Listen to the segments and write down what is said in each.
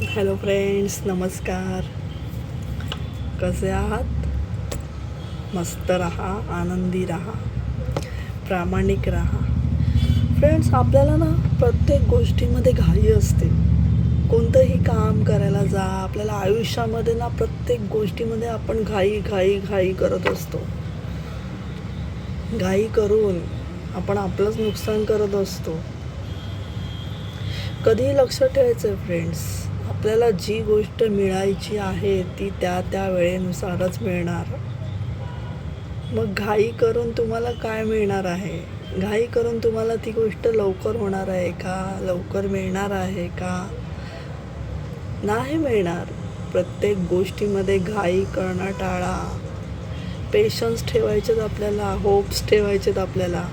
Hello friends, नमस्कार. कसे आहात? मस्त रहा, आनंदी रहा, प्रामाणिक रहा. फ्रेंड्स, आपल्याला ना प्रत्येक गोष्टीमध्ये घाई असते. कोणतंही काम करायला जा, आपल्याला आयुष्यामध्ये ना प्रत्येक गोष्टीमध्ये आपण घाई घाई घाई करत असतो. घाई करून आपण आपलंच नुकसान करत असतो. कधीही लक्षात ठेवायचं फ्रेंड्स, आपल्याला जी गोष्ट मिळायची आहे ती त्या वेळेनुसारच मिळणार. मग घाई करून तुम्हाला काय मिळणार आहे? घाई करून तुम्हाला ती गोष्ट लवकर होणार आहे का? लवकर मिळणार आहे का? नाही मिळणार. प्रत्येक गोष्टीमध्ये घाई करणं टाळा. पेशन्स ठेवायचेत आपल्याला, होप्स ठेवायचेत आपल्याला.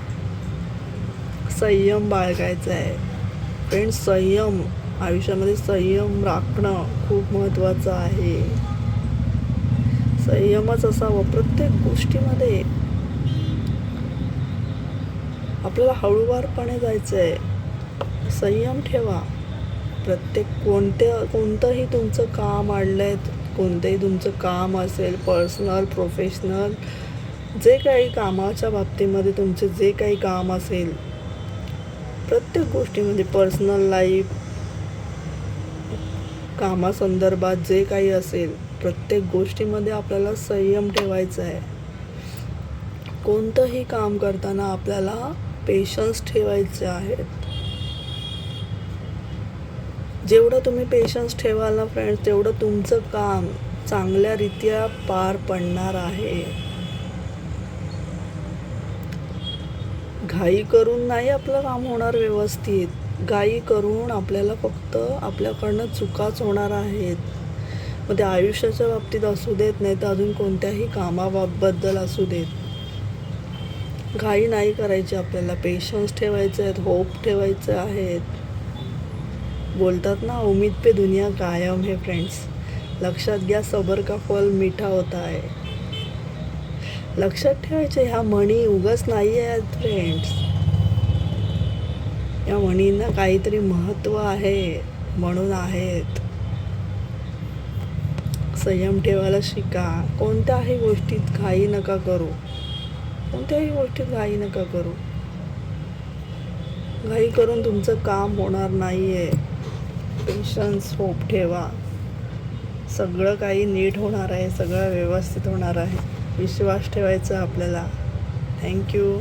संयम बाळगायचा आहे. फ्रेंड्स, आयुष्यामध्ये संयम राखणं खूप महत्त्वाचं आहे. संयमच असावं प्रत्येक गोष्टीमध्ये. आपल्याला हळूवारपणे जायचं आहे. संयम ठेवा. कोणतंही तुमचं काम अडलंय, कोणतंही तुमचं काम असेल, पर्सनल, प्रोफेशनल, जे काही कामाच्या बाबतीमध्ये तुमचे जे काही काम असेल, प्रत्येक गोष्टीमध्ये पर्सनल लाईफ, कामासंदर्भात जे काही असेल, प्रत्येक गोष्टीमध्ये आपल्याला संयम ठेवायचा आहे. कोणतंही काम करताना आपल्याला पेशन्स ठेवायचे आहेत. जेवढं तुम्ही पेशन्स ठेवाल ना फ्रेंड्स, तेवढं तुमचं काम चांगल्यारीत्या पार पडणार आहे. घाई करून नाही आपलं काम होणार व्यवस्थित. घाई करून आपल्याला फक्त आपल्याकडनं चुकाच होणार आहेत. मग ते आयुष्याच्या बाबतीत असू देत, नाही तर अजून कोणत्याही कामाबद्दल असू देत. घाई नाही करायची आपल्याला. पेशन्स ठेवायचे आहेत, होप ठेवायचे आहेत. बोलतात ना, उम्मीद पे दुनिया कायम है फ्रेंड्स. लक्षात घ्या, सबर का फल मीठा होता है. लक्षात ठेवायचे, ह्या म्हणी उगाच नाही आहेत फ्रेंड्स. या म्हणींना काहीतरी महत्त्व आहे म्हणून आहेत. संयम ठेवायला शिका. कोणत्याही गोष्टीत घाई नका करू. घाई करून तुमचं काम होणार नाही आहे. पेशन्स, होप ठेवा. सगळं काही नीट होणार आहे, सगळं व्यवस्थित होणार आहे. विश्वास ठेवायचा आपल्याला. थँक्यू.